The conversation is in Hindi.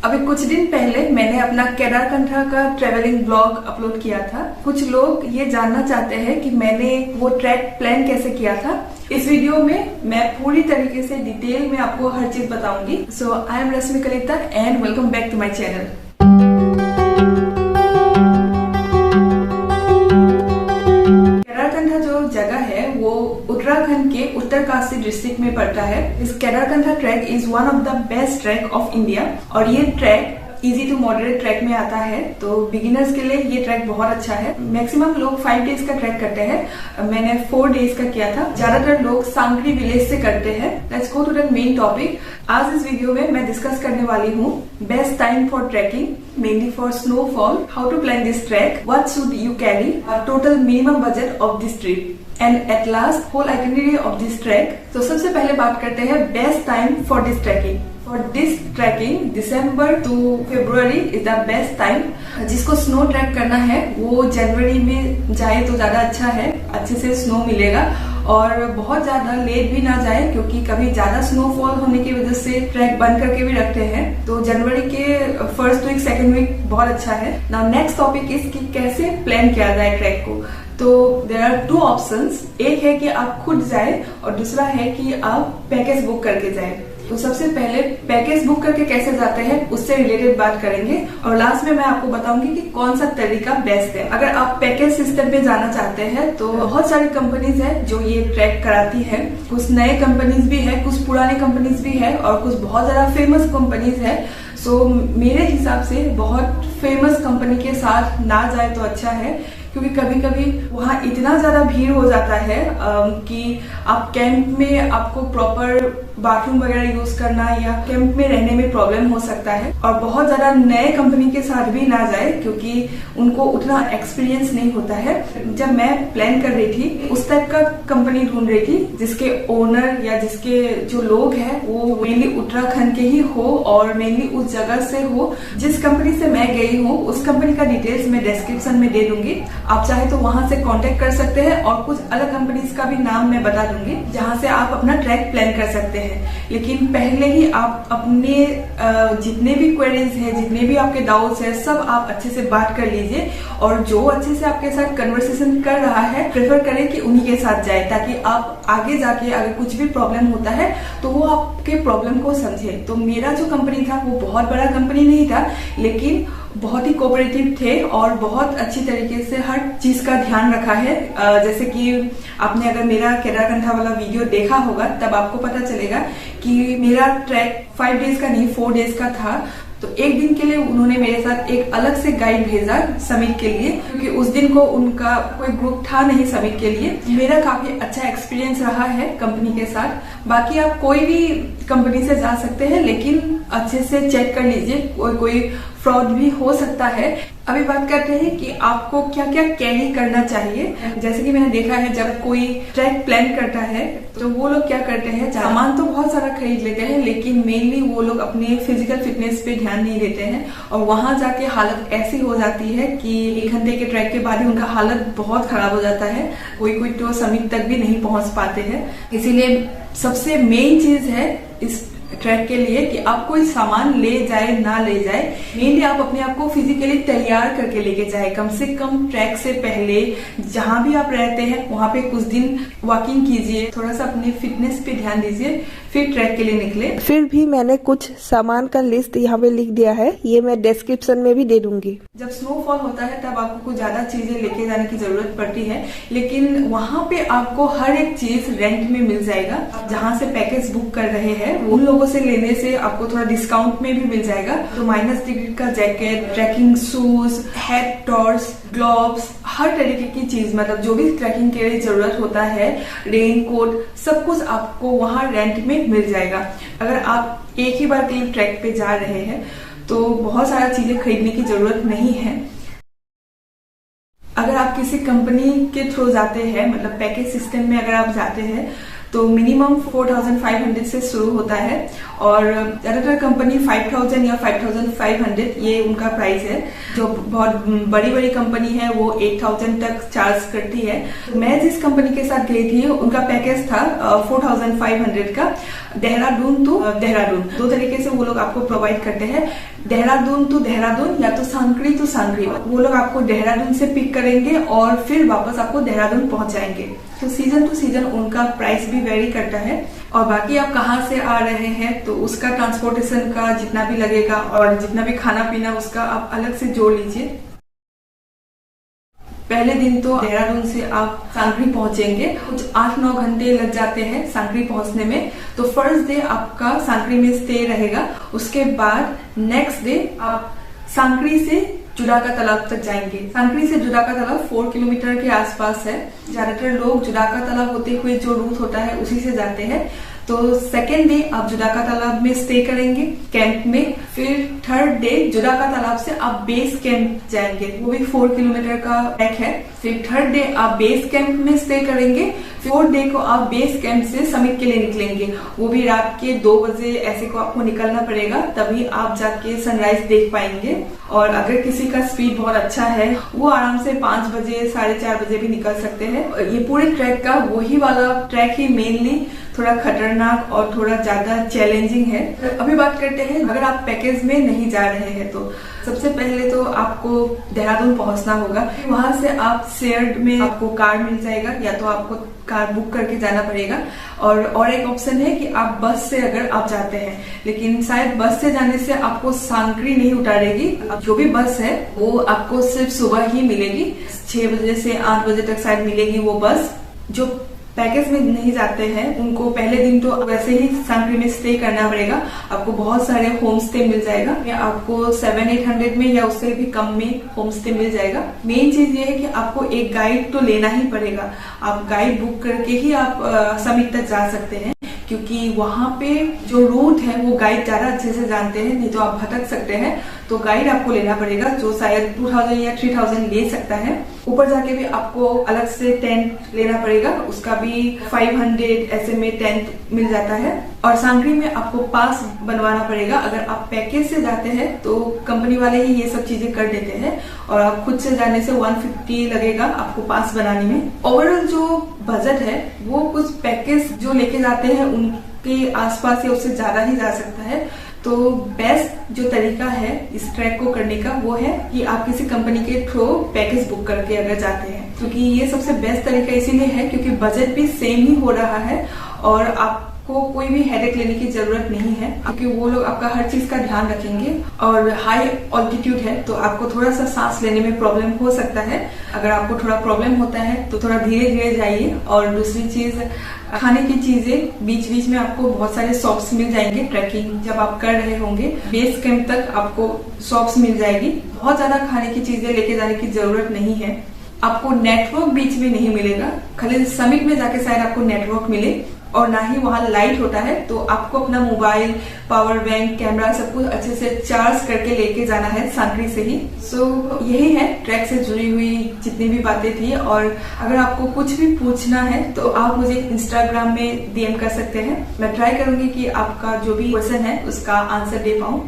अभी कुछ दिन पहले मैंने अपना केदारकंठा का ट्रेवलिंग ब्लॉग अपलोड किया था। कुछ लोग ये जानना चाहते हैं कि मैंने वो ट्रैक प्लान कैसे किया था। इस वीडियो में मैं पूरी तरीके से डिटेल में आपको हर चीज बताऊंगी। So I am Rashmi Kalita and welcome back to my channel. Kedarkantha जो जगह है वो उत्तराखंड के उत्तरकाशी डिस्ट्रिक्ट में पड़ता है। इस Kedarkantha trek is one of the best trek of India और ये trek easy to moderate trek में आता है, तो बिगिनर्स के लिए ये ट्रैक बहुत अच्छा है। मैक्सिमम लोग 5 डेज का ट्रैक करते हैं, मैंने 4 डेज का किया था। ज्यादातर लोग सांकरी विलेज से करते हैं। Let's go to the main topic. आज इस वीडियो में मैं डिस्कस करने वाली हूँ best time for trekking, mainly for snowfall, how to plan this trek, what should you carry, total minimum budget of this trip and at last whole itinerary of this trek. तो सबसे पहले बात करते हैं best time for this trekking. For this trekking, December to February is the best time. जिसको स्नो ट्रैक करना है वो जनवरी में जाए तो ज्यादा अच्छा है, अच्छे से स्नो मिलेगा और बहुत ज्यादा लेट भी ना जाए, क्योंकि कभी ज्यादा स्नोफॉल होने की वजह से ट्रैक बंद करके भी रखते हैं। तो जनवरी के फर्स्ट वीक सेकंड वीक बहुत अच्छा है। नाउ नेक्स्ट टॉपिक इज कि कैसे प्लान किया जाए ट्रैक को। तो देयर आर 2 ऑप्शंस, एक है कि आप खुद जाए और दूसरा है कि आप पैकेज बुक करके जाए। तो सबसे पहले पैकेज बुक करके कैसे जाते हैं उससे रिलेटेड बात करेंगे और लास्ट में मैं आपको बताऊंगी कि कौन सा तरीका बेस्ट है। अगर आप पैकेज सिस्टम पे जाना चाहते हैं तो बहुत सारी कंपनीज है जो ये ट्रैक कराती है। कुछ नए कंपनीज भी है, कुछ पुराने कंपनीज भी है और कुछ बहुत ज्यादा फेमस कंपनीज है। सो मेरे हिसाब से बहुत फेमस कंपनी के साथ ना जाए तो अच्छा है, क्योंकि कभी कभी वहाँ इतना ज्यादा भीड़ हो जाता है कि आप कैंप में आपको प्रॉपर बाथरूम वगैरह यूज करना या कैंप में रहने में प्रॉब्लम हो सकता है। और बहुत ज्यादा नए कंपनी के साथ भी ना जाए, क्योंकि उनको उतना एक्सपीरियंस नहीं होता है। जब मैं प्लान कर रही थी उस टाइप का कंपनी ढूंढ रही थी जिसके ओनर या जिसके जो लोग हैं वो मेनली उत्तराखंड के ही हो और मेनली उस जगह से हो। जिस कंपनी से मैं गई हूँ उस कंपनी का डिटेल्स मैं डिस्क्रिप्शन में दे दूंगी, आप चाहे तो वहां से कांटेक्ट कर सकते हैं और कुछ अलग कंपनीज का भी नाम मैं बता दूंगी जहां से आप अपना ट्रैक प्लान कर सकते हैं। लेकिन पहले ही आप अपने जितने भी क्वेरीज है, जितने भी आपके डाउट्स है, सब आप अच्छे से बात कर लीजिए और जो अच्छे से आपके साथ कन्वर्सेशन कर रहा है प्रेफर करें कि उन्हीं के साथ जाए, ताकि आप आगे जाके अगर कुछ भी प्रॉब्लम होता है तो वो आपके प्रॉब्लम को समझे। तो मेरा जो कंपनी था वो बहुत बड़ा कंपनी नहीं था, लेकिन बहुत ही कोऑपरेटिव थे और बहुत अच्छी तरीके से हर चीज का ध्यान रखा है। जैसे कि आपने अगर मेरा केदारकंठा वाला वीडियो देखा होगा तब आपको पता चलेगा कि मेरा ट्रैक 5 डेज का नहीं 4 डेज का था। तो एक दिन के लिए उन्होंने मेरे साथ एक अलग से गाइड भेजा समिट के लिए, क्योंकि उस दिन को उनका कोई ग्रुप था नहीं समिट के लिए। मेरा काफी अच्छा एक्सपीरियंस रहा है कंपनी के साथ। बाकी आप कोई भी कंपनी से जा सकते हैं, लेकिन अच्छे से चेक कर लीजिए, कोई फ्रॉड भी हो सकता है। अभी बात करते हैं कि आपको क्या क्या कैरी करना चाहिए। जैसे कि मैंने देखा है जब कोई ट्रैक प्लान करता है तो वो लोग क्या करते हैं, सामान तो बहुत सारा खरीद लेते हैं, लेकिन मेनली वो लोग अपने फिजिकल फिटनेस पे ध्यान नहीं देते हैं और वहां जाके हालत ऐसी हो जाती है कि 1 घंटे के ट्रैक के बाद ही उनका हालत बहुत खराब हो जाता है। कोई तो समिट तक भी नहीं पहुंच पाते हैं। इसीलिए सबसे मेन चीज है इस ट्रैक के लिए कि आप कोई सामान ले जाए ना ले जाए, मेनली आप अपने आप को फिजिकली तैयार करके लेके जाए। कम से कम ट्रैक से पहले जहां भी आप रहते हैं वहां पे कुछ दिन वॉकिंग कीजिए, थोड़ा सा अपने फिटनेस पे ध्यान दीजिए, फिर ट्रैक के लिए निकले। फिर भी मैंने कुछ सामान का लिस्ट यहाँ पे लिख दिया है, ये मैं डिस्क्रिप्शन में भी दे दूंगी। जब स्नोफॉल होता है तब आपको कुछ ज्यादा चीजें लेके जाने की जरूरत पड़ती है, लेकिन वहां पे आपको हर एक चीज रेंट में मिल जाएगा। जहां से पैकेज बुक कर रहे हैं उन लोगों से लेने से आपको थोड़ा डिस्काउंट में भी मिल जाएगा। तो -डिग्री का jacket, trekking shoes, head torch, gloves, हर तरीके की चीज, मतलब जो भी ट्रैकिंग के लिए जरूरत होता है, रेन कोट, सब कुछ आपको वहां रेंट में मिल जाएगा। अगर आप एक ही बार के लिए ट्रैक पे जा रहे हैं तो बहुत सारा चीजें खरीदने की जरूरत नहीं है। अगर आप किसी कंपनी के थ्रू जाते हैं, मतलब पैकेज सिस्टम में अगर आप जाते हैं, तो मिनिमम 4500 से शुरू होता है और ज्यादातर कंपनी 5000 या 5500 ये उनका प्राइस है। जो बहुत बड़ी बड़ी कंपनी है वो 8000 तक चार्ज करती है। मैं जिस कंपनी के साथ गई थी उनका पैकेज था 4500 का, देहरादून टू देहरादून। दो तरीके से वो लोग आपको प्रोवाइड करते हैं, देहरादून टू देहरादून या तो सांकरी टू सांकरी। वो लोग आपको देहरादून से पिक करेंगे और फिर वापस आपको देहरादून पहुंचाएंगे। तो सीजन टू सीजन उनका प्राइस भी वेरी करता है। और बाकी आप कहाँ से आ रहे हैं तो उसका ट्रांसपोर्टेशन का जितना भी लगेगा और जितना भी खाना पीना उसका आप अलग से जोड़ लीजिए। पहले दिन तो देहरादून से आप सांकरी पहुंचेंगे, कुछ 8-9 घंटे लग जाते हैं सांकरी पहुंचने में। तो फर्स्ट डे आपका सांकरी में स्टे रहेगा। उसके बाद नेक्स्ट डे आप सांकरी से जुडाका तालाब तक जाएंगे। सांकरी से जुडाका तालाब 4 किलोमीटर के आसपास है। ज्यादातर लोग जुडाका तालाब होते हुए जो रूट होता है उसी से जाते हैं। तो सेकेंड डे आप जुडाका तालाब में स्टे करेंगे कैंप में। फिर थर्ड डे जुडाका तालाब से आप बेस कैंप जाएंगे, वो भी 4 किलोमीटर का ट्रैक है। फिर थर्ड डे आप बेस कैंप में स्टे करेंगे। फोर्थ डे को आप बेस कैंप से समिट के लिए निकलेंगे, वो भी रात के 2 बजे ऐसे को आपको निकलना पड़ेगा, तभी आप जाके सनराइज देख पाएंगे। और अगर किसी का स्पीड बहुत अच्छा है वो आराम से 5 बजे 4:30 बजे भी निकल सकते हैं। ये पूरे ट्रैक का वही वाला ट्रैक ही मेनली थोड़ा खतरनाक और थोड़ा ज्यादा चैलेंजिंग है। अभी बात करते हैं अगर आप पैकेज में नहीं जा रहे हैं तो सबसे पहले तो आपको देहरादून पहुंचना होगा। वहां से आप शेयर्ड में आपको कार मिल जाएगा या तो आपको कार बुक करके जाना पड़ेगा। और एक ऑप्शन है कि आप बस से अगर आप जाते हैं, लेकिन शायद बस से जाने से आपको सांकरी नहीं उतारेगी। जो भी बस है वो आपको सिर्फ सुबह ही मिलेगी, 6 बजे से 8 बजे तक शायद मिलेगी वो बस। जो पैकेज में नहीं जाते हैं उनको पहले दिन तो वैसे ही सांकरी में स्टे करना पड़ेगा। आपको बहुत सारे होम स्टे मिल जाएगा, या आपको 700-800 में या उससे भी कम में होम स्टे मिल जाएगा। मेन चीज ये है कि आपको एक गाइड तो लेना ही पड़ेगा। आप गाइड बुक करके ही आप समिट तक जा सकते हैं, क्योंकि वहां पे जो रूट है वो गाइड ज्यादा अच्छे से जानते हैं, नहीं तो आप भटक सकते हैं। तो गाइड आपको लेना पड़ेगा जो शायद 2000 या 3000 ले सकता है। ऊपर जाके भी आपको अलग से टेंट लेना पड़ेगा, उसका भी 500 ऐसे में टेंट मिल जाता है। और सांकरी में आपको पास बनवाना पड़ेगा। अगर आप पैकेज से जाते हैं तो कंपनी वाले ही ये सब चीजें कर देते हैं, और आप खुद से जाने से 150 लगेगा आपको पास बनाने में। ओवरऑल जो बजट है वो कुछ पैकेज जो लेके जाते हैं उनके आसपास या उससे ज्यादा ही जा सकता है। तो बेस्ट जो तरीका है इस ट्रैक को करने का वो है कि आप किसी कंपनी के थ्रू पैकेज बुक करके अगर जाते हैं, क्योंकि ये सबसे बेस्ट तरीका इसीलिए है क्योंकि बजट भी सेम ही हो रहा है और आपको कोई भी हेडेक लेने की जरूरत नहीं है, क्योंकि वो लोग आपका हर चीज का ध्यान रखेंगे। और हाई ऑल्टीट्यूड है तो आपको थोड़ा सा सांस लेने में प्रॉब्लम हो सकता है। अगर आपको थोड़ा प्रॉब्लम होता है तो थोड़ा धीरे धीरे जाइए। और दूसरी चीज, खाने की चीजें बीच बीच में आपको बहुत सारे शॉप्स मिल जाएंगे। ट्रैकिंग जब आप कर रहे होंगे बेस कैंप तक आपको शॉप्स मिल जाएगी। बहुत ज्यादा खाने की चीजें लेके जाने की जरूरत नहीं है। आपको नेटवर्क बीच में नहीं मिलेगा, खाली समिट में जाके शायद आपको नेटवर्क मिले, और ना ही वहां लाइट होता है। तो आपको अपना मोबाइल, पावर बैंक, कैमरा सब कुछ अच्छे से चार्ज करके लेके जाना है सांकरी से ही। यही है ट्रैक से जुड़ी हुई जितनी भी बातें थी। और अगर आपको कुछ भी पूछना है तो आप मुझे इंस्टाग्राम में DM कर सकते हैं। मैं ट्राई करूंगी कि आपका जो भी क्वेश्चन है उसका आंसर दे पाऊं।